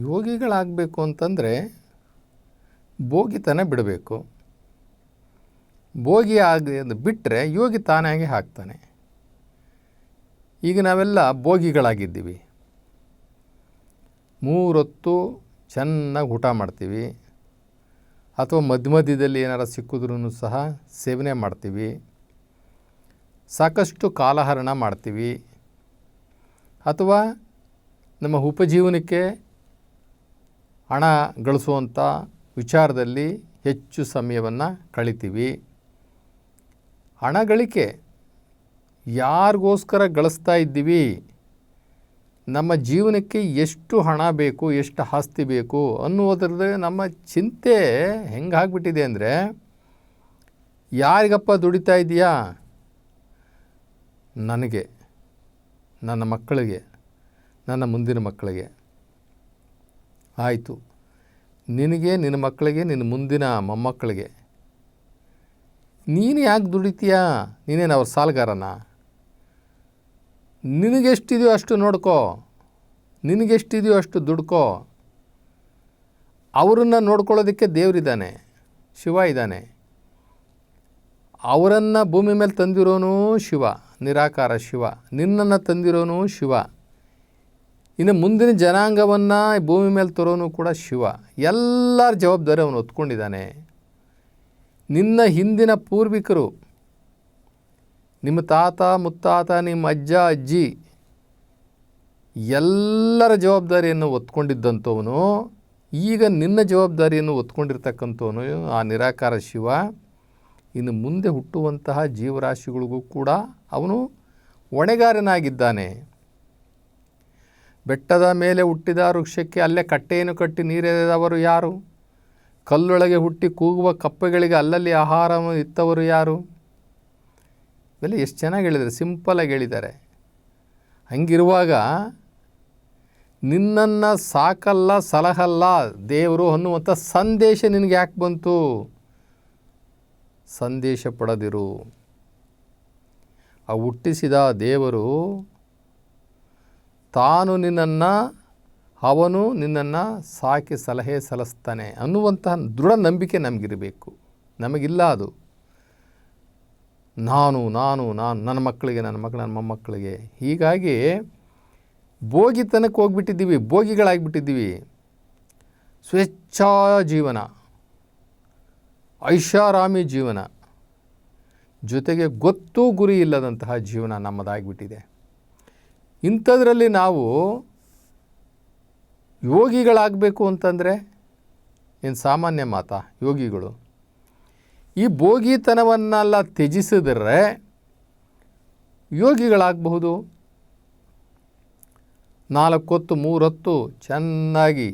ಯೋಗಿಗಳಾಗಬೇಕು ಅಂತಂದರೆ ಭೋಗಿತನ ಬಿಡಬೇಕು. ಭೋಗಿ ಬಿಟ್ಟರೆ ಯೋಗಿ ತಾನಾಗಿ ಆಗ್ತಾನೆ. ಈಗ ನಾವೆಲ್ಲ ಭೋಗಿಗಳಾಗಿದ್ದೀವಿ. 3 ಹೊತ್ತು ಚೆನ್ನಾಗಿ ಊಟ ಮಾಡ್ತೀವಿ, ಅಥವಾ ಮಧ್ಯದಲ್ಲಿ ಏನಾರು ಸಿಕ್ಕಿದ್ರೂ ಸಹ ಸೇವನೆ ಮಾಡ್ತೀವಿ, ಸಾಕಷ್ಟು ಕಾಲಹರಣ ಮಾಡ್ತೀವಿ, ಅಥವಾ ನಮ್ಮ ಉಪಜೀವನಕ್ಕೆ ಹಣ ಗಳಿಸುವಂಥ ವಿಚಾರದಲ್ಲಿ ಹೆಚ್ಚು ಸಮಯವನ್ನು ಕಳಿತೀವಿ. ಹಣ ಗಳಿಕೆ ಯಾರಿಗೋಸ್ಕರ ಗಳಿಸ್ತಾ ಇದ್ದೀವಿ, ನಮ್ಮ ಜೀವನಕ್ಕೆ ಎಷ್ಟು ಹಣ ಬೇಕು, ಎಷ್ಟು ಆಸ್ತಿ ಬೇಕು ಅನ್ನುವುದ್ರದ್ದು ನಮ್ಮ ಚಿಂತೆ ಹೆಂಗಾಗ್ಬಿಟ್ಟಿದೆ ಅಂದರೆ, ಯಾರಿಗಪ್ಪ ದುಡಿತಾ ಇದೆಯಾ? ನನಗೆ, ನನ್ನ ಮಕ್ಕಳಿಗೆ, ನನ್ನ ಮುಂದಿನ ಮಕ್ಕಳಿಗೆ. ಆಯಿತು, ನಿನಗೆ, ನಿನ್ನ ಮಕ್ಕಳಿಗೆ, ನಿನ್ನ ಮುಂದಿನ ಮೊಮ್ಮಕ್ಕಳಿಗೆ. ನೀನು ಯಾಕೆ ದುಡಿತೀಯಾ? ನೀನೇನು ಅವ್ರ ಸಾಲಗಾರನ? ನಿನಗೆಷ್ಟಿದೆಯೋ ಅಷ್ಟು ನೋಡ್ಕೋ, ನಿನಗೆಷ್ಟಿದೆಯೋ ಅಷ್ಟು ದುಡ್ಕೋ. ಅವರನ್ನು ನೋಡ್ಕೊಳ್ಳೋದಕ್ಕೆ ದೇವರಿದ್ದಾನೆ, ಶಿವ ಇದ್ದಾನೆ. ಅವರನ್ನು ಭೂಮಿ ಮೇಲೆ ತಂದಿರೋನು ಶಿವ, ನಿರಾಕಾರ ಶಿವ. ನಿನ್ನನ್ನು ತಂದಿರೋನು ಶಿವ. ಇನ್ನು ಮುಂದಿನ ಜನಾಂಗವನ್ನು ಭೂಮಿ ಮೇಲೆ ತರೋನು ಕೂಡ ಶಿವ. ಎಲ್ಲರ ಜವಾಬ್ದಾರಿ ಅವನು ಹೊತ್ಕೊಂಡಿದ್ದಾನೆ. ನಿನ್ನ ಹಿಂದಿನ ಪೂರ್ವಿಕರು, ನಿಮ್ಮ ತಾತ ಮುತ್ತಾತ, ನಿಮ್ಮ ಅಜ್ಜ ಅಜ್ಜಿ, ಎಲ್ಲರ ಜವಾಬ್ದಾರಿಯನ್ನು ಹೊತ್ಕೊಂಡಿದ್ದಂಥವನು ಈಗ ನಿನ್ನ ಜವಾಬ್ದಾರಿಯನ್ನು ಹೊತ್ಕೊಂಡಿರ್ತಕ್ಕಂಥವನು ಆ ನಿರಾಕಾರ ಶಿವ. ಇನ್ನು ಮುಂದೆ ಹುಟ್ಟುವಂತಹ ಜೀವರಾಶಿಗಳಿಗೂ ಕೂಡ ಅವನು ಹೊಣೆಗಾರನಾಗಿದ್ದಾನೆ. ಬೆಟ್ಟದ ಮೇಲೆ ಹುಟ್ಟಿದ ವೃಕ್ಷಕ್ಕೆ ಅಲ್ಲೇ ಕಟ್ಟೆಯನ್ನು ಕಟ್ಟಿ ನೀರೆರೆದವರು ಯಾರು? ಕಲ್ಲೊಳಗೆ ಹುಟ್ಟಿ ಕೂಗುವ ಕಪ್ಪೆಗಳಿಗೆ ಅಲ್ಲಲ್ಲಿ ಆಹಾರವನ್ನು ಇತ್ತವರು ಯಾರು? ಇವೆಲ್ಲ ಎಷ್ಟು ಚೆನ್ನಾಗಿ ಹೇಳಿದ್ದಾರೆ, ಸಿಂಪಲಾಗಿ ಹೇಳಿದ್ದಾರೆ. ಹಂಗಿರುವಾಗ ನಿನ್ನನ್ನು ಸಾಕಲ್ಲ ಸಲಹಲ್ಲ ದೇವರು ಅನ್ನುವಂಥ ಸಂದೇಶ ನಿನಗೆ ಯಾಕೆ ಬಂತು? ಸಂದೇಶ ಪಡೆದಿರು. ಆ ಹುಟ್ಟಿಸಿದ ದೇವರು ತಾನು ನಿನ್ನನ್ನು, ಅವನು ನಿನ್ನನ್ನು ಸಾಕಿ ಸಲಹೆ ಸಲ್ಲಿಸ್ತಾನೆ ಅನ್ನುವಂತಹ ದೃಢ ನಂಬಿಕೆ ನಮಗಿರಬೇಕು. ನಮಗಿಲ್ಲ ಅದು. ನಾನು ನನ್ನ ಮಕ್ಕಳಿಗೆ, ನನ್ನ ಮೊಮ್ಮಕ್ಕಳಿಗೆ. ಹೀಗಾಗಿ ಭೋಗಿತನಕ್ಕೆ ಹೋಗ್ಬಿಟ್ಟಿದ್ದೀವಿ, ಭೋಗಿಗಳಾಗಿಬಿಟ್ಟಿದ್ದೀವಿ. ಸ್ವೇಚ್ಛಾ ಜೀವನ, ಐಷಾರಾಮಿ ಜೀವನ, ಜೊತೆಗೆ ಗೊತ್ತು ಗುರಿ ಇಲ್ಲದಂತಹ ಜೀವನ ನಮ್ಮದಾಗಿಬಿಟ್ಟಿದೆ. ಇಂಥದ್ರಲ್ಲಿ ನಾವು ಯೋಗಿಗಳಾಗಬೇಕು ಅಂತಂದರೆ ಏನು ಸಾಮಾನ್ಯ ಮಾತಾ? ಯೋಗಿಗಳು ಈ ಭೋಗಿತನವನ್ನೆಲ್ಲ ತ್ಯಜಿಸಿದರೆ ಯೋಗಿಗಳಾಗಬಹುದು. 4 ಹೊತ್ತು 3 ಹೊತ್ತು ಚೆನ್ನಾಗಿ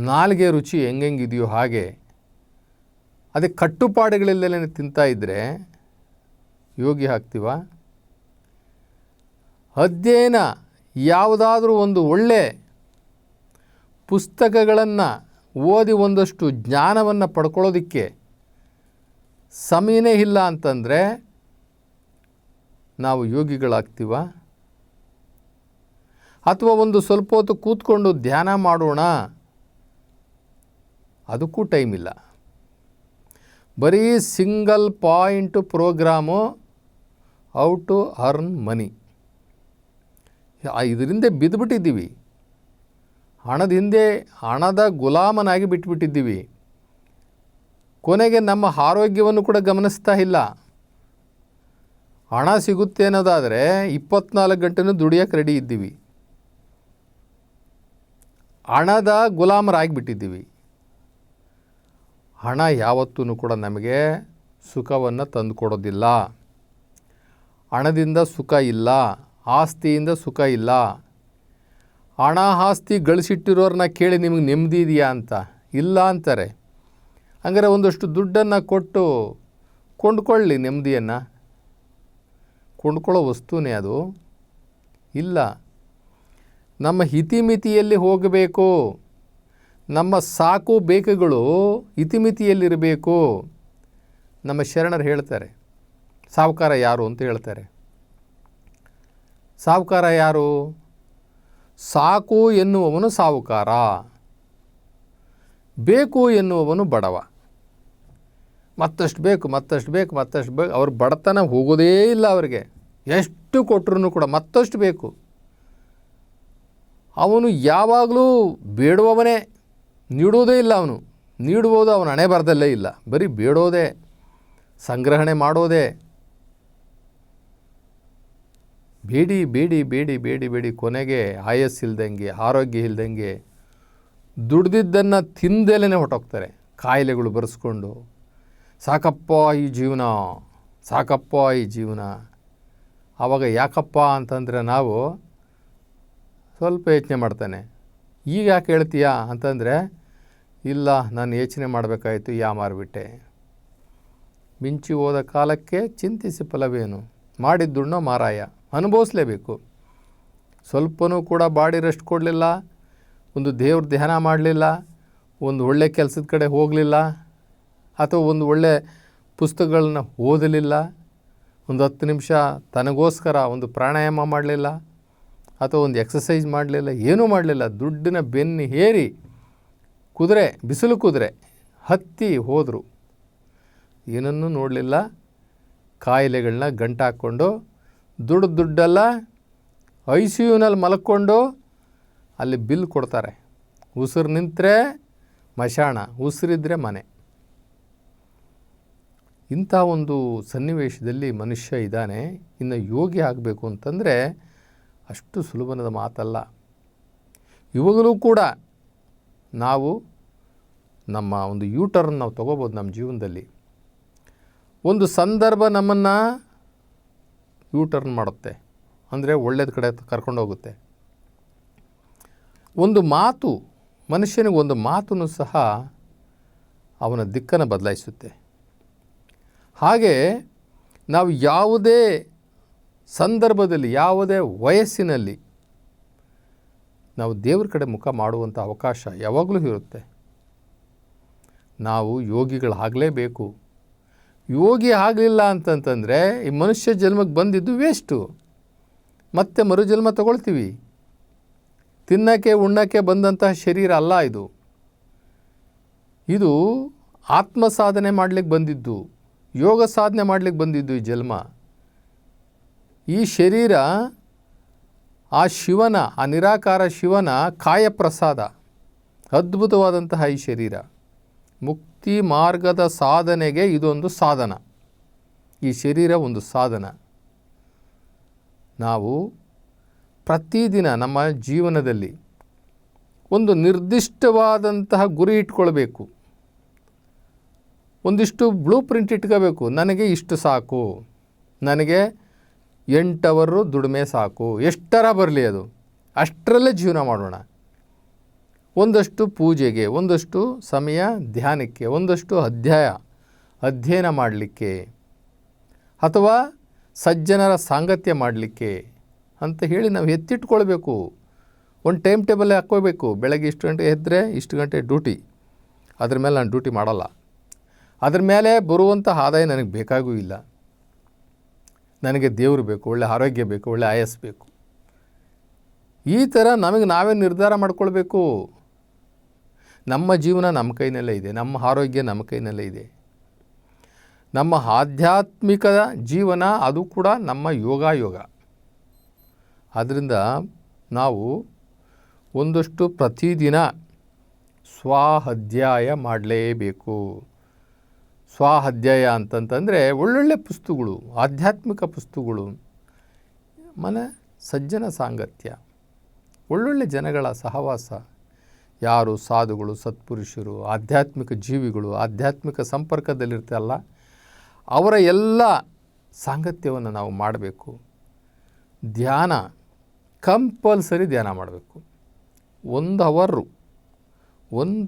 ನಾಲಿಗೆ ರುಚಿ ಹೆಂಗಿದೆಯೋ ಹಾಗೆ ಅದೇ ಕಟ್ಟುಪಾಡುಗಳಲ್ಲೆಲ್ಲ ತಿಂತಾಯಿದ್ರೆ ಯೋಗಿ ಆಗ್ತೀವ? ಅಧ್ಯಯನ, ಯಾವುದಾದ್ರೂ ಒಂದು ಒಳ್ಳೆ ಪುಸ್ತಕಗಳನ್ನು ಓದಿ ಒಂದಷ್ಟು ಜ್ಞಾನವನ್ನು ಪಡ್ಕೊಳ್ಳೋದಕ್ಕೆ ಸಮಯನೇ ಇಲ್ಲ ಅಂತಂದರೆ ನಾವು ಯೋಗಿಗಳಾಗ್ತೀವ? ಅಥವಾ ಒಂದು ಸ್ವಲ್ಪ ಹೊತ್ತು ಕೂತ್ಕೊಂಡು ಧ್ಯಾನ ಮಾಡೋಣ, ಅದಕ್ಕೂ ಟೈಮ್ ಇಲ್ಲ. ಬರೀ single point program, how to earn money, ಇದರಿಂದ ಬಿದ್ದುಬಿಟ್ಟಿದ್ದೀವಿ. ಹಣದ ಹಿಂದೆ ಹಣದ ಗುಲಾಮನಾಗಿ ಬಿಟ್ಬಿಟ್ಟಿದ್ದೀವಿ. ಕೊನೆಗೆ ನಮ್ಮ ಆರೋಗ್ಯವನ್ನು ಕೂಡ ಗಮನಿಸ್ತಾ ಇಲ್ಲ. ಹಣ ಸಿಗುತ್ತೆ ಅನ್ನೋದಾದರೆ 24 ಗಂಟೆನೂ ದುಡಿಯೋಕ್ಕೆ ರೆಡಿ ಇದ್ದೀವಿ. ಹಣದ ಗುಲಾಮರಾಗಿಬಿಟ್ಟಿದ್ದೀವಿ. ಹಣ ಯಾವತ್ತೂ ಕೂಡ ನಮಗೆ ಸುಖವನ್ನು ತಂದುಕೊಡೋದಿಲ್ಲ. ಹಣದಿಂದ ಸುಖ ಇಲ್ಲ, ಆಸ್ತಿಯಿಂದ ಸುಖ ಇಲ್ಲ. ಹಣ ಆಸ್ತಿ ಗಳಿಸಿಟ್ಟಿರೋರನ್ನ ಕೇಳಿ ನಿಮಗೆ ನೆಮ್ಮದಿ ಇದೆಯಾ ಅಂತ, ಇಲ್ಲ ಅಂತಾರೆ. ಹಂಗಾರೆ ಒಂದಷ್ಟು ದುಡ್ಡನ್ನು ಕೊಟ್ಟು ಕೊಂಡ್ಕೊಳ್ಳಿ ನೆಮ್ಮದಿಯನ್ನು. ಕೊಂಡ್ಕೊಳ್ಳೋ ವಸ್ತುನೇ ಅದು? ಇಲ್ಲ. ನಮ್ಮ ಇತಿಮಿತಿಯಲ್ಲಿ ಹೋಗಬೇಕು. ನಮ್ಮ ಸಾಕು ಬೇಕುಗಳು ಇತಿಮಿತಿಯಲ್ಲಿರಬೇಕು. ನಮ್ಮ ಶರಣರು ಹೇಳ್ತಾರೆ, ಸಾಹುಕಾರ ಯಾರು ಅಂತ ಹೇಳ್ತಾರೆ. ಸಾಹುಕಾರ ಯಾರು? ಸಾಕು ಎನ್ನುವವನು ಸಾಹುಕಾರ, ಬೇಕು ಎನ್ನುವವನು ಬಡವ. ಮತ್ತಷ್ಟು ಬೇಕು, ಮತ್ತಷ್ಟು ಬೇಕು, ಮತ್ತಷ್ಟು ಬೇಕು. ಅವ್ರ ಬಡತನ ಹೋಗೋದೇ ಇಲ್ಲ. ಅವರಿಗೆ ಎಷ್ಟು ಕೊಟ್ಟರು ಕೂಡ ಮತ್ತಷ್ಟು ಬೇಕು. ಅವನು ಯಾವಾಗಲೂ ಬೇಡುವವನೇ, ನೀಡುವುದೇ ಇಲ್ಲ. ಅವನು ನೀಡುವುದು ಅವನ ಹಣೆ ಬರದಲ್ಲೇ ಇಲ್ಲ. ಬರೀ ಬೇಡೋದೇ, ಸಂಗ್ರಹಣೆ ಮಾಡೋದೇ. ಬೇಡಿ ಬೇಡಿ ಬೇಡಿ ಬೇಡಿ ಬೇಡಿ ಕೊನೆಗೆ ಆಯಸ್ಸಿಲ್ದಂಗೆ, ಆರೋಗ್ಯ ಇಲ್ದಂಗೆ, ದುಡ್ದಿದ್ದನ್ನು ತಿಂದೇಲೇ ಹೊರಟೋಗ್ತಾರೆ. ಕಾಯಿಲೆಗಳು ಬರೆಸ್ಕೊಂಡು, ಸಾಕಪ್ಪ ಈ ಜೀವನ, ಸಾಕಪ್ಪ ಈ ಜೀವನ. ಆವಾಗ ಯಾಕಪ್ಪ ಅಂತಂದರೆ ನಾವು ಸ್ವಲ್ಪ ಯೋಚನೆ ಮಾಡ್ತಾನೆ. ಈಗ ಯಾಕೆ ಹೇಳ್ತೀಯಾ ಅಂತಂದರೆ, ಇಲ್ಲ ನಾನು ಯೋಚನೆ ಮಾಡಬೇಕಾಯಿತು, ಮಾರಿಬಿಟ್ಟೆ. ಮಿಂಚಿ ಹೋದ ಕಾಲಕ್ಕೆ ಚಿಂತಿಸಿ ಫಲವೇನು, ಮಾಡಿದ್ದುಣ್ಣೋ ಮಾರಾಯ. ಅನುಭವಿಸ್ಲೇಬೇಕು. ಸ್ವಲ್ಪನೂ ಕೂಡ ಬಾಡಿ ರೆಸ್ಟ್ ಕೊಡಲಿಲ್ಲ, ಒಂದು ದೇವ್ರ ಧ್ಯಾನ ಮಾಡಲಿಲ್ಲ, ಒಂದು ಒಳ್ಳೆ ಕೆಲಸದ ಕಡೆ ಹೋಗಲಿಲ್ಲ, ಅಥವಾ ಒಂದು ಒಳ್ಳೆ ಪುಸ್ತಕಗಳನ್ನ ಓದಲಿಲ್ಲ, ಒಂದು 10 ನಿಮಿಷ ತನಗೋಸ್ಕರ ಒಂದು ಪ್ರಾಣಾಯಾಮ ಮಾಡಲಿಲ್ಲ, ಅಥವಾ ಒಂದು ಎಕ್ಸಸೈಸ್ ಮಾಡಲಿಲ್ಲ, ಏನೂ ಮಾಡಲಿಲ್ಲ. ದುಡ್ಡಿನ ಬೆನ್ನು ಏರಿ ಕುದುರೆ, ಬಿಸಿಲು ಕುದುರೆ ಹತ್ತಿ ಹೋದರು. ಏನನ್ನೂ ನೋಡಲಿಲ್ಲ. ಕಾಯಿಲೆಗಳನ್ನ ಗಂಟಾಕ್ಕೊಂಡು ದುಡ್ಡೆಲ್ಲ ICUನಲ್ಲಿ ಮಲ್ಕೊಂಡು ಅಲ್ಲಿ ಬಿಲ್ ಕೊಡ್ತಾರೆ. ಉಸಿರು ನಿಂತರೆ ಮಶಾಣ, ಉಸಿರಿದ್ರೆ ಮನೆ. ಇಂಥ ಒಂದು ಸನ್ನಿವೇಶದಲ್ಲಿ ಮನುಷ್ಯ ಇದ್ದಾನೆ. ಇನ್ನು ಯೋಗಿ ಆಗಬೇಕು ಅಂತಂದರೆ ಅಷ್ಟು ಸುಲಭದ ಮಾತಲ್ಲ. ಇವಾಗಲೂ ಕೂಡ ನಾವು ನಮ್ಮ ಒಂದು ಯೂಟರ್ನ್ ನಾವು ತೊಗೋಬೋದು ನಮ್ಮ ಜೀವನದಲ್ಲಿ. ಒಂದು ಸಂದರ್ಭ ನಮ್ಮನ್ನು ಯೂಟರ್ನ್ ಮಾಡುತ್ತೆ, ಅಂದರೆ ಒಳ್ಳೆಯದ ಕಡೆ ಕರ್ಕೊಂಡೋಗುತ್ತೆ. ಒಂದು ಮಾತು, ಮನುಷ್ಯನಿಗೆ ಒಂದು ಮಾತನ್ನು ಸಹ ಅವನ ದಿಕ್ಕನ್ನು ಬದಲಾಯಿಸುತ್ತೆ. ಹಾಗೆ ನಾವು ಯಾವುದೇ ಸಂದರ್ಭದಲ್ಲಿ, ಯಾವುದೇ ವಯಸ್ಸಿನಲ್ಲಿ ನಾವು ದೇವ್ರ ಕಡೆ ಮುಖ ಮಾಡುವಂಥ ಅವಕಾಶ ಯಾವಾಗಲೂ ಇರುತ್ತೆ. ನಾವು ಯೋಗಿಗಳಾಗಲೇಬೇಕು. ಯೋಗಿ ಆಗಲಿಲ್ಲ ಅಂತಂತಂದರೆ ಈ ಮನುಷ್ಯ ಜನ್ಮಕ್ಕೆ ಬಂದಿದ್ದು ವೇಸ್ಟು. ಮತ್ತೆ ಮರುಜನ್ಮ ತಗೊಳ್ತೀವಿ. ತಿನ್ನಕ್ಕೆ ಉಣ್ಣಕ್ಕೆ ಬಂದಂತಹ ಶರೀರ ಅಲ್ಲ ಇದು. ಇದು ಆತ್ಮ ಸಾಧನೆ ಮಾಡಲಿಕ್ಕೆ ಬಂದಿದ್ದು, ಯೋಗ ಸಾಧನೆ ಮಾಡಲಿಕ್ಕೆ ಬಂದಿದ್ದು ಈ ಜನ್ಮ. ಈ ಶರೀರ ಆ ಶಿವನ, ಆ ನಿರಾಕಾರ ಶಿವನ ಕಾಯಪ್ರಸಾದ. ಅದ್ಭುತವಾದಂತಹ ಈ ಶರೀರ ಮುಕ್ತಿ ಮಾರ್ಗದ ಸಾಧನೆಗೆ ಇದೊಂದು ಸಾಧನ. ಈ ಶರೀರ ಒಂದು ಸಾಧನ. ನಾವು ಪ್ರತಿದಿನ ನಮ್ಮ ಜೀವನದಲ್ಲಿ ಒಂದು ನಿರ್ದಿಷ್ಟವಾದಂತಹ ಗುರಿ ಇಟ್ಕೊಳ್ಬೇಕು. ಒಂದಿಷ್ಟು ಬ್ಲೂ ಪ್ರಿಂಟ್ ಇಟ್ಕೋಬೇಕು. ನನಗೆ ಇಷ್ಟು ಸಾಕು, ನನಗೆ 8 ಅವರು ದುಡಿಮೆ ಸಾಕು, ಎಷ್ಟರ ಬರಲಿ ಅದು, ಅಷ್ಟರಲ್ಲೇ ಜೀವನ ಮಾಡೋಣ. ಒಂದಷ್ಟು ಪೂಜೆಗೆ, ಒಂದಷ್ಟು ಸಮಯ ಧ್ಯಾನಕ್ಕೆ, ಒಂದಷ್ಟು ಅಧ್ಯಯನ ಮಾಡಲಿಕ್ಕೆ, ಅಥವಾ ಸಜ್ಜನರ ಸಾಂಗತ್ಯ ಮಾಡಲಿಕ್ಕೆ ಅಂತ ಹೇಳಿ ನಾವು ಎತ್ತಿಟ್ಕೊಳ್ಬೇಕು. ಒಂದು ಟೈಮ್ ಟೇಬಲ್ ಹಾಕ್ಕೋಬೇಕು. ಬೆಳಗ್ಗೆ ಇಷ್ಟು ಗಂಟೆ ಎದ್ದರೆ ಇಷ್ಟು ಗಂಟೆ ಡ್ಯೂಟಿ, ಅದ್ರ ಮೇಲೆ ನಾನು ಡ್ಯೂಟಿ ಮಾಡಲ್ಲ. ಅದ್ರ ಮೇಲೆ ಬರುವಂಥ ಆದಾಯ ನನಗೆ ಬೇಕಾಗೂ ಇಲ್ಲ. ನನಗೆ ದೇವರು ಬೇಕು, ಒಳ್ಳೆ ಆರೋಗ್ಯ ಬೇಕು, ಒಳ್ಳೆ ಆಯಸ್ಸು ಬೇಕು. ಈ ಥರ ನಮಗೆ ನಾವೇ ನಿರ್ಧಾರ ಮಾಡ್ಕೊಳ್ಬೇಕು. ನಮ್ಮ ಜೀವನ ನಮ್ಮ ಕೈನಲ್ಲೇ ಇದೆ, ನಮ್ಮ ಆರೋಗ್ಯ ನಮ್ಮ ಕೈನಲ್ಲೇ ಇದೆ. ನಮ್ಮ ಆಧ್ಯಾತ್ಮಿಕ ಜೀವನ ಅದು ಕೂಡ ನಮ್ಮ ಯೋಗ. ಆದ್ದರಿಂದ ನಾವು ಒಂದಷ್ಟು ಪ್ರತಿದಿನ ಸ್ವಾಧ್ಯಾಯ ಮಾಡಲೇಬೇಕು. ಸ್ವಾಧ್ಯಾಯ ಅಂತಂತಂದರೆ ಒಳ್ಳೊಳ್ಳೆ ಪುಸ್ತಕಗಳು, ಆಧ್ಯಾತ್ಮಿಕ ಪುಸ್ತಕಗಳು, ಸಜ್ಜನ ಸಾಂಗತ್ಯ, ಒಳ್ಳೊಳ್ಳೆ ಜನಗಳ ಸಹವಾಸ. ಯಾರು ಸಾಧುಗಳು, ಸತ್ಪುರುಷರು, ಆಧ್ಯಾತ್ಮಿಕ ಜೀವಿಗಳು, ಆಧ್ಯಾತ್ಮಿಕ ಸಂಪರ್ಕದಲ್ಲಿರ್ತಾರಲ್ಲ, ಅವರ ಎಲ್ಲ ಸಾಂಗತ್ಯವನ್ನು ನಾವು ಮಾಡಬೇಕು. ಧ್ಯಾನ ಕಂಪಲ್ಸರಿ ಧ್ಯಾನ ಮಾಡಬೇಕು. 1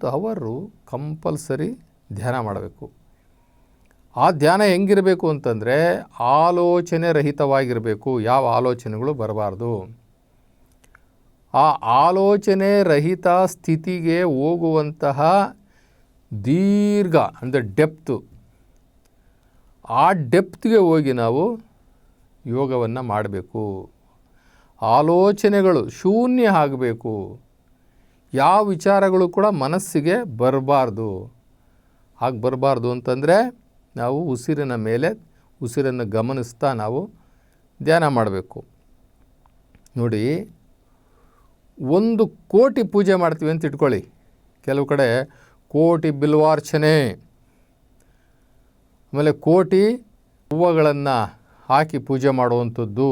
ಅವರು ಕಂಪಲ್ಸರಿ ಧ್ಯಾನ ಮಾಡಬೇಕು. ಆ ಧ್ಯಾನ ಹೆಂಗಿರಬೇಕು ಅಂತಂದರೆ ಆಲೋಚನೆ ರಹಿತವಾಗಿರಬೇಕು. ಯಾವ ಆಲೋಚನೆಗಳು ಬರಬಾರ್ದು. ಆ ಆಲೋಚನೆ ರಹಿತ ಸ್ಥಿತಿಗೆ ಹೋಗುವಂತಹ ದೀರ್ಘ ಅಂದರೆ ಡೆಪ್ತು, ಆ ಡೆಪ್ತ್ಗೆ ಹೋಗಿ ನಾವು ಯೋಗವನ್ನು ಮಾಡಬೇಕು. ಆಲೋಚನೆಗಳು ಶೂನ್ಯ ಆಗಬೇಕು. ಯಾವ ವಿಚಾರಗಳು ಕೂಡ ಮನಸ್ಸಿಗೆ ಬರಬಾರ್ದು. ಹಾಗೆ ಬರಬಾರ್ದು ಅಂತಂದರೆ ನಾವು ಉಸಿರಿನ ಮೇಲೆ ಉಸಿರನ್ನು ಗಮನಿಸ್ತಾ ನಾವು ಧ್ಯಾನ ಮಾಡಬೇಕು. ನೋಡಿ, 1,000,000 ಪೂಜೆ ಮಾಡ್ತೀವಿ ಅಂತ ಇಟ್ಕೊಳ್ಳಿ. ಕೆಲವು ಕಡೆ 1,000,000 ಬಿಲ್ವಾರ್ಚನೆ, ಆಮೇಲೆ 1,000,000 ಹೂವುಗಳನ್ನು ಹಾಕಿ ಪೂಜೆ ಮಾಡುವಂಥದ್ದು,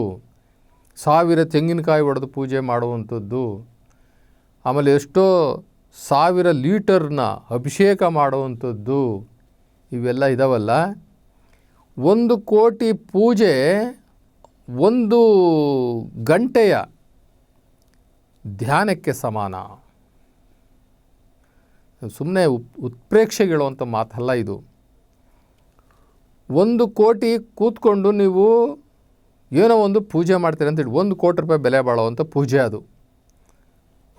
1,000 ತೆಂಗಿನಕಾಯಿ ಹೊಡೆದು ಪೂಜೆ ಮಾಡುವಂಥದ್ದು, ಆಮೇಲೆ ಎಷ್ಟೋ 1,000 ಲೀಟರ್ನ ಅಭಿಷೇಕ ಮಾಡುವಂಥದ್ದು, ಇವೆಲ್ಲ ಇದಾವಲ್ಲ. 1,000,000 ಪೂಜೆ 1 ಗಂಟೆಯ ಧ್ಯಾನಕ್ಕೆ ಸಮಾನ. ಸುಮ್ಮನೆ ಉತ್ಪ್ರೇಕ್ಷೆಗೆಳುವಂಥ ಮಾತಲ್ಲ ಇದು. 1,000,000 ಕೂತ್ಕೊಂಡು ನೀವು ಏನೋ ಒಂದು ಪೂಜೆ ಮಾಡ್ತೀರಿ ಅಂತೇಳಿ, 1,00,00,000 ರೂಪಾಯಿ ಬೆಲೆ ಬಾಳುವಂಥ ಪೂಜೆ ಅದು.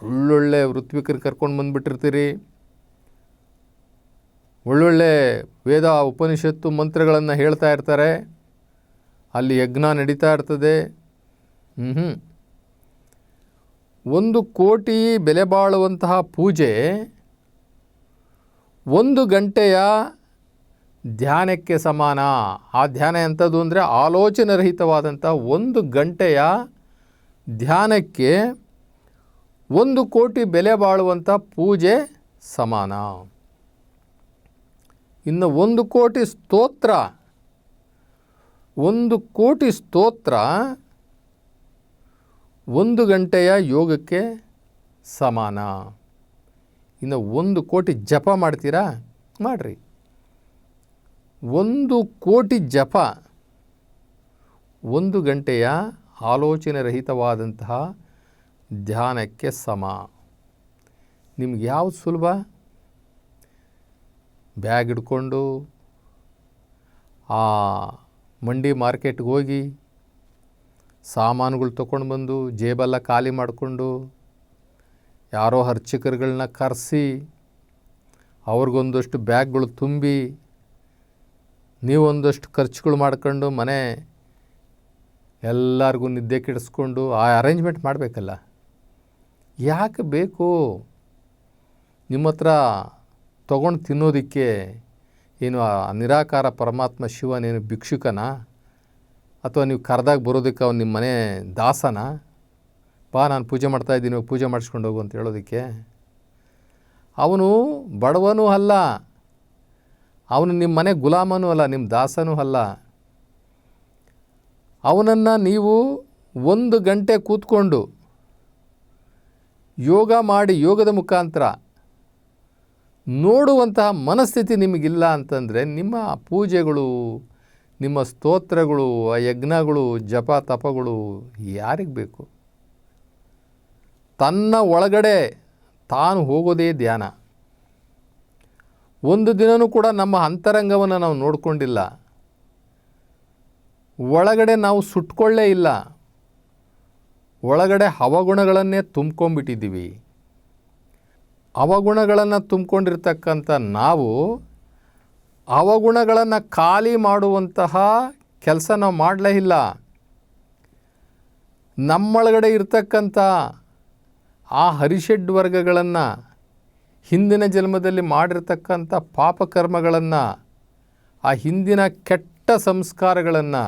ಒಳ್ಳೊಳ್ಳೆ ಋತ್ವಿಕರು ಕರ್ಕೊಂಡು ಬಂದುಬಿಟ್ಟಿರ್ತೀರಿ, ಒಳ್ಳೊಳ್ಳೆ ವೇದ ಉಪನಿಷತ್ತು ಮಂತ್ರಗಳನ್ನು ಹೇಳ್ತಾ ಇರ್ತಾರೆ, ಅಲ್ಲಿ ಯಜ್ಞ ನಡೀತಾ ಇರ್ತದೆ. 1,00,00,000 ಬೆಲೆ ಬಾಳುವಂತಹ ಪೂಜೆ 1 ಗಂಟೆಯ ಧ್ಯಾನಕ್ಕೆ ಸಮಾನ. ಆ ಧ್ಯಾನ ಎಂಥದ್ದು ಅಂದರೆ ಆಲೋಚನೆ ರಹಿತವಾದಂಥ 1 ಗಂಟೆಯ ಧ್ಯಾನಕ್ಕೆ 1,00,00,000 ಬೆಲೆ ಬಾಳುವಂಥ ಪೂಜೆ ಸಮಾನ. ಇನ್ನು 1,00,00,000 ಸ್ತೋತ್ರ, 1,00,00,000 ಸ್ತೋತ್ರ 1 ಗಂಟೆಯ ಯೋಗಕ್ಕೆ ಸಮಾನ. ಇನ್ನು 1,00,00,000 ಜಪ ಮಾಡ್ತೀರಾ, ಮಾಡಿರಿ. 1,00,00,000 ಜಪ 1 ಗಂಟೆಯ ಆಲೋಚನೆ ರಹಿತವಾದಂತಹ ಧ್ಯಾನಕ್ಕೆ ಸಮ. ನಿಮ್ಗೆ ಯಾವುದು ಸುಲಭ? ಬ್ಯಾಗ್ ಹಿಡ್ಕೊಂಡು ಆ ಮಂಡಿ ಮಾರ್ಕೆಟ್ಗೆ ಹೋಗಿ ಸಾಮಾನುಗಳು ತೊಗೊಂಡು ಬಂದು ಜೇಬೆಲ್ಲ ಖಾಲಿ ಮಾಡಿಕೊಂಡು ಯಾರೋ ಅರ್ಚಕರುಗಳನ್ನ ಕರೆಸಿ ಅವ್ರಿಗೊಂದಷ್ಟು ಬ್ಯಾಗ್ಗಳು ತುಂಬಿ ನೀವೊಂದಷ್ಟು ಖರ್ಚುಗಳು ಮಾಡ್ಕೊಂಡು ಮನೆ ಎಲ್ಲರಿಗೂ ನಿದ್ದೆ ಕೆಡಿಸ್ಕೊಂಡು ಆ ಅರೇಂಜ್ಮೆಂಟ್ ಮಾಡಬೇಕಲ್ಲ. ಯಾಕೆ ಬೇಕು? ನಿಮ್ಮ ಹತ್ರ ತೊಗೊಂಡು ತಿನ್ನೋದಕ್ಕೆ ಏನು ಆ ನಿರಾಕಾರ ಪರಮಾತ್ಮ ಶಿವನೇನು ಭಿಕ್ಷುಕನ? ಅಥವಾ ನೀವು ಕರೆದಾಗ ಬರೋದಕ್ಕೆ ಅವನು ನಿಮ್ಮ ಮನೆ ದಾಸನ? ನಾನು ಪೂಜೆ ಮಾಡ್ತಾಯಿದ್ದೀನಿ, ಪೂಜೆ ಮಾಡಿಸ್ಕೊಂಡು ಹೋಗು ಅಂತ ಹೇಳೋದಕ್ಕೆ? ಅವನು ಬಡವನೂ ಅಲ್ಲ, ಅವನು ನಿಮ್ಮ ಮನೆ ಗುಲಾಮನೂ ಅಲ್ಲ, ನಿಮ್ಮ ದಾಸನೂ ಅಲ್ಲ. ಅವನನ್ನು ನೀವು 1 ಗಂಟೆ ಕೂತ್ಕೊಂಡು ಯೋಗ ಮಾಡಿ ಯೋಗದ ಮುಖಾಂತರ ನೋಡುವಂತಹ ಮನಸ್ಥಿತಿ ನಿಮಗಿಲ್ಲ ಅಂತಂದರೆ ನಿಮ್ಮ ಪೂಜೆಗಳು, ನಿಮ್ಮ ಸ್ತೋತ್ರಗಳು, ಆ ಯಜ್ಞಗಳು, ಜಪ ತಪಗಳು ಯಾರಿಗೆ ಬೇಕು? ತನ್ನ ಒಳಗಡೆ ತಾನು ಹೋಗೋದೇ ಧ್ಯಾನ. ಒಂದು ದಿನವೂ ಕೂಡ ನಮ್ಮ ಅಂತರಂಗವನ್ನು ನಾವು ನೋಡಿಕೊಂಡಿಲ್ಲ, ಒಳಗಡೆ ನಾವು ಸುಟ್ಕೊಳ್ಳೇ ಇಲ್ಲ, ಒಳಗಡೆ ಅವಗುಣಗಳನ್ನೇ ತುಂಬ್ಕೊಂಡ್ಬಿಟ್ಟಿದ್ದೀವಿ. ಅವಗುಣಗಳನ್ನು ತುಂಬಿಕೊಂಡಿರ್ತಕ್ಕಂಥ ನಾವು ಅವಗುಣಗಳನ್ನು ಖಾಲಿ ಮಾಡುವಂತಹ ಕೆಲಸ ನಾವು ಮಾಡಲೇ ಇಲ್ಲ. ನಮ್ಮೊಳಗಡೆ ಇರ್ತಕ್ಕಂಥ ಆ ಹರಿಷಡ್ ವರ್ಗಗಳನ್ನು, ಹಿಂದಿನ ಜನ್ಮದಲ್ಲಿ ಮಾಡಿರ್ತಕ್ಕಂಥ ಪಾಪಕರ್ಮಗಳನ್ನು, ಆ ಹಿಂದಿನ ಕೆಟ್ಟ ಸಂಸ್ಕಾರಗಳನ್ನು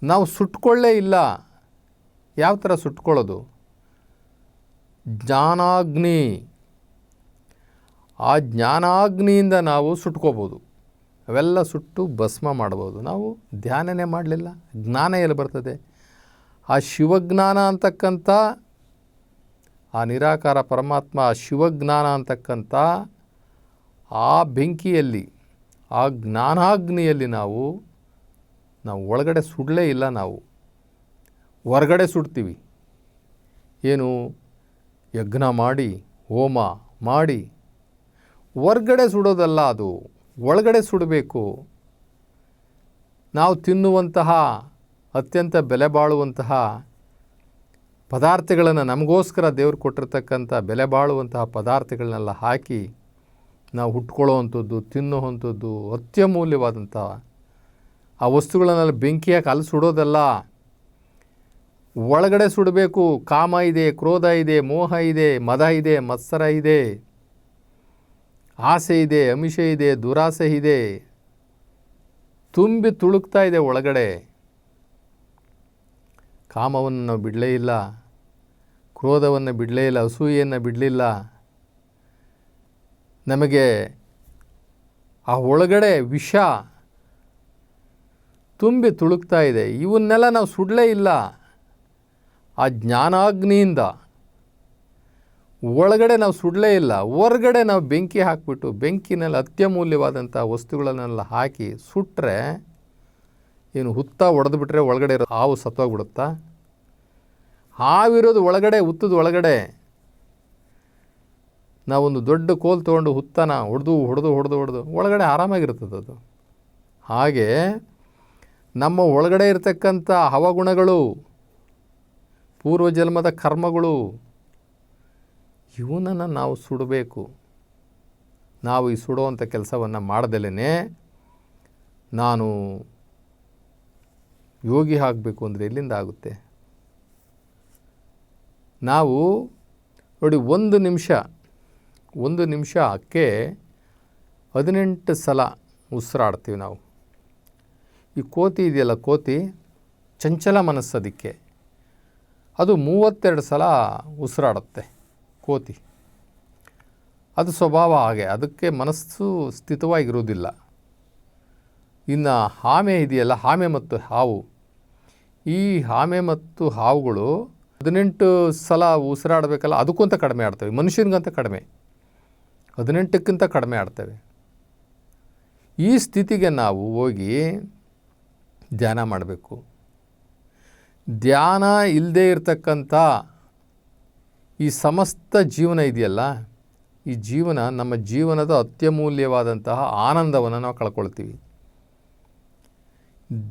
ನಾವು ಸುಟ್ಕೊಳ್ಳೇ ಇಲ್ಲ. ಯಾವ ಥರ ಸುಟ್ಕೊಳ್ಳೋದು? ಜ್ಞಾನಾಗ್ನಿ. ಆ ಜ್ಞಾನಾಗ್ನಿಯಿಂದ ನಾವು ಸುಟ್ಕೋಬೋದು, ಅವೆಲ್ಲ ಸುಟ್ಟು ಭಸ್ಮ ಮಾಡ್ಬೋದು. ನಾವು ಧ್ಯಾನನೇ ಮಾಡಲಿಲ್ಲ, ಜ್ಞಾನ ಎಲ್ಲಿ ಬರ್ತದೆ? ಆ ಶಿವಜ್ಞಾನ ಅಂತಕ್ಕಂಥ ಆ ನಿರಾಕಾರ ಪರಮಾತ್ಮ, ಆ ಶಿವಜ್ಞಾನ ಅಂತಕ್ಕಂಥ ಆ ಬೆಂಕಿಯಲ್ಲಿ, ಆ ಜ್ಞಾನಾಗ್ನಿಯಲ್ಲಿ ನಾವು ಒಳಗಡೆ ಸುಡಲೇ ಇಲ್ಲ. ನಾವು ಹೊರಗಡೆ ಸುಡ್ತೀವಿ. ಏನು? ಯಜ್ಞ ಮಾಡಿ, ಹೋಮ ಮಾಡಿ ಹೊರಗಡೆ ಸುಡೋದಲ್ಲ, ಅದು ಒಳಗಡೆ ಸುಡಬೇಕು. ನಾವು ತಿನ್ನುವಂತಹ ಅತ್ಯಂತ ಬೆಲೆ ಬಾಳುವಂತಹ ಪದಾರ್ಥಗಳನ್ನು, ನಮಗೋಸ್ಕರ ದೇವ್ರು ಕೊಟ್ಟಿರ್ತಕ್ಕಂಥ ಬೆಲೆ ಬಾಳುವಂತಹ ಪದಾರ್ಥಗಳನ್ನೆಲ್ಲ ಹಾಕಿ ನಾವು ಹುಟ್ಕೊಳ್ಳೋವಂಥದ್ದು, ತಿನ್ನುವಂಥದ್ದು, ಅತ್ಯಮೂಲ್ಯವಾದಂಥ ಆ ವಸ್ತುಗಳನ್ನೆಲ್ಲ ಬೆಂಕಿ ಹಾಕಿ ಅಲ್ಲಿ ಸುಡೋದಲ್ಲ. ಒಳಗಡೆ ಸುಡಬೇಕು. ಕಾಮ ಇದೆ, ಕ್ರೋಧ ಇದೆ, ಮೋಹ ಇದೆ, ಮದ ಇದೆ, ಮತ್ಸರ ಇದೆ, ಆಸೆ ಇದೆ, ಅಮಿಷ ಇದೆ, ದುರಾಸೆ ಇದೆ, ತುಂಬಿ ತುಳುಕ್ತಾ ಇದೆ ಒಳಗಡೆ. ಕಾಮವನ್ನು ನಾವು ಬಿಡಲೇ ಇಲ್ಲ, ಕ್ರೋಧವನ್ನು ಬಿಡಲೇ ಇಲ್ಲ, ಅಸೂಯೆಯನ್ನು ಬಿಡಲಿಲ್ಲ. ನಮಗೆ ಆ ಒಳಗಡೆ ವಿಷ ತುಂಬಿ ತುಳುಕ್ತಾ ಇದೆ. ಇವನ್ನೆಲ್ಲ ನಾವು ಸುಡಲೇ ಇಲ್ಲ. ಆ ಜ್ಞಾನಾಗ್ನಿಯಿಂದ ಒಳಗಡೆ ನಾವು ಸುಡಲೇ ಇಲ್ಲ, ಹೊರಗಡೆ ನಾವು ಬೆಂಕಿ ಹಾಕಿಬಿಟ್ಟು ಬೆಂಕಿನಲ್ಲಿ ಅತ್ಯಮೂಲ್ಯವಾದಂಥ ವಸ್ತುಗಳನ್ನೆಲ್ಲ ಹಾಕಿ ಸುಟ್ಟರೆ ಏನು ಹುತ್ತ ಹೊಡೆದ್ಬಿಟ್ರೆ ಒಳಗಡೆ ಇರೋ ಹಾವು ಸತ್ತೋಗ್ಬಿಡುತ್ತಾ? ಹಾವಿರೋದು ಒಳಗಡೆ, ಹುತ್ತದ ಒಳಗಡೆ. ನಾವೊಂದು ದೊಡ್ಡ ಕೋಲ್ ತೊಗೊಂಡು ಹುತ್ತನ ಹೊಡೆದು ಒಳಗಡೆ ಆರಾಮಾಗಿರ್ತದೆ ಅದು. ಹಾಗೆ ನಮ್ಮ ಒಳಗಡೆ ಇರತಕ್ಕಂಥ ಹವಗುಣಗಳು, ಪೂರ್ವಜನ್ಮದ ಕರ್ಮಗಳು, ಇವನನ್ನು ನಾವು ಸುಡಬೇಕು. ನಾವು ಈ ಸುಡುವಂಥ ಕೆಲಸವನ್ನು ಮಾಡ್ದಲೇ ನಾನು ಯೋಗಿ ಆಗಬೇಕು ಅಂದರೆ ಎಲ್ಲಿಂದ ಆಗುತ್ತೆ? ನಾವು ನೋಡಿ, ಒಂದು ನಿಮಿಷಕ್ಕೆ 18 ಸಲ ಉಸಿರಾಡ್ತೀವಿ ನಾವು. ಈ ಕೋತಿ ಇದೆಯಲ್ಲ, ಕೋತಿ ಚಂಚಲ ಮನಸ್ಸದಕ್ಕೆ, ಅದು 32 ಸಲ ಉಸಿರಾಡುತ್ತೆ ಕೋತಿ. ಅದು ಸ್ವಭಾವ ಹಾಗೆ, ಅದಕ್ಕೆ ಮನಸ್ಸು ಸ್ಥಿತವಾಗಿರುವುದಿಲ್ಲ. ಇನ್ನು ಆಮೆ ಇದೆಯಲ್ಲ, ಆಮೆ ಮತ್ತು ಹಾವು, ಈ ಆಮೆ ಮತ್ತು ಹಾವುಗಳು 18 ಸಲ ಉಸಿರಾಡಬೇಕಲ್ಲ, ಅದಕ್ಕಂತ ಕಡಿಮೆ ಆಡ್ತವೆ. ಮನುಷ್ಯನಿಗಂತ ಕಡಿಮೆ, 18ಕ್ಕಿಂತ ಕಡಿಮೆ ಆಡ್ತವೆ. ಈ ಸ್ಥಿತಿಗೆ ನಾವು ಹೋಗಿ ಧ್ಯಾನ ಮಾಡಬೇಕು. ಧ್ಯಾನ ಇಲ್ಲದೆ ಇರತಕ್ಕಂಥ ಈ ಸಮಸ್ತ ಜೀವನ ಇದೆಯಲ್ಲ, ಈ ಜೀವನ ನಮ್ಮ ಜೀವನದ ಅತ್ಯಮೂಲ್ಯವಾದಂತಹ ಆನಂದವನ್ನು ನಾವು ಕಳ್ಕೊಳ್ತೀವಿ.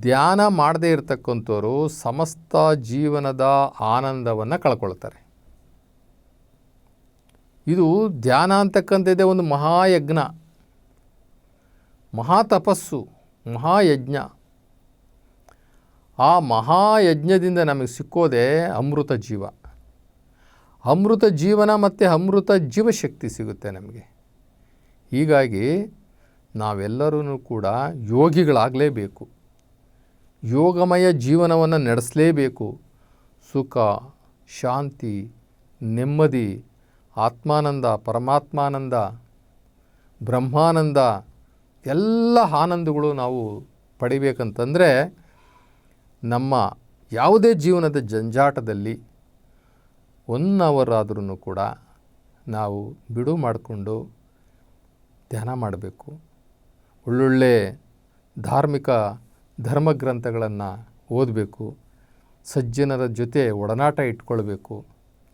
ಧ್ಯಾನ ಮಾಡದೇ ಇರತಕ್ಕಂಥವ್ರು ಸಮಸ್ತ ಜೀವನದ ಆನಂದವನ್ನು ಕಳ್ಕೊಳ್ತಾರೆ. ಇದು ಧ್ಯಾನ ಅಂತಕ್ಕಂಥದ್ದೇ ಒಂದು ಮಹಾಯಜ್ಞ, ಮಹಾತಪಸ್ಸು, ಮಹಾಯಜ್ಞ. ಆ ಮಹಾಯಜ್ಞದಿಂದ ನಮಗೆ ಸಿಕ್ಕೋದೇ ಅಮೃತ ಜೀವ, ಅಮೃತ ಜೀವನ ಮತ್ತು ಅಮೃತ ಜೀವಶಕ್ತಿ ಸಿಗುತ್ತೆ ನಮಗೆ. ಹೀಗಾಗಿ ನಾವೆಲ್ಲರೂ ಕೂಡ ಯೋಗಿಗಳಾಗಲೇಬೇಕು, ಯೋಗಮಯ ಜೀವನವನ್ನು ನಡೆಸಲೇಬೇಕು. ಸುಖ, ಶಾಂತಿ, ನೆಮ್ಮದಿ, ಆತ್ಮಾನಂದ, ಪರಮಾತ್ಮಾನಂದ, ಬ್ರಹ್ಮಾನಂದ, ಎಲ್ಲ ಆನಂದಗಳು ನಾವು ಪಡಿಬೇಕಂತಂದರೆ ನಮ್ಮ ಯಾವುದೇ ಜೀವನದ ಜಂಜಾಟದಲ್ಲಿ 1 ಅವರ್ ಆದ್ರೂ ಕೂಡ ನಾವು ಬಿಡು ಮಾಡಿಕೊಂಡು ಧ್ಯಾನ ಮಾಡಬೇಕು. ಒಳ್ಳೊಳ್ಳೆ ಧಾರ್ಮಿಕ ಧರ್ಮಗ್ರಂಥಗಳನ್ನು ಓದಬೇಕು, ಸಜ್ಜನರ ಜೊತೆ ಒಡನಾಟ ಇಟ್ಕೊಳ್ಬೇಕು.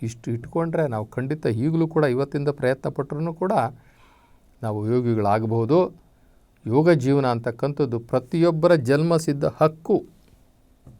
ಇಷ್ಟು ಇಟ್ಕೊಂಡ್ರೆ ನಾವು ಖಂಡಿತ ಈಗಲೂ ಕೂಡ ಇವತ್ತಿಂದ ಪ್ರಯತ್ನ ಪಟ್ಟರೂ ಕೂಡ ನಾವು ಯೋಗಿಗಳಾಗಬಹುದು. ಯೋಗ ಜೀವನ ಅಂತಕ್ಕಂಥದ್ದು ಪ್ರತಿಯೊಬ್ಬರ ಜನ್ಮಸಿದ್ಧ ಹಕ್ಕು.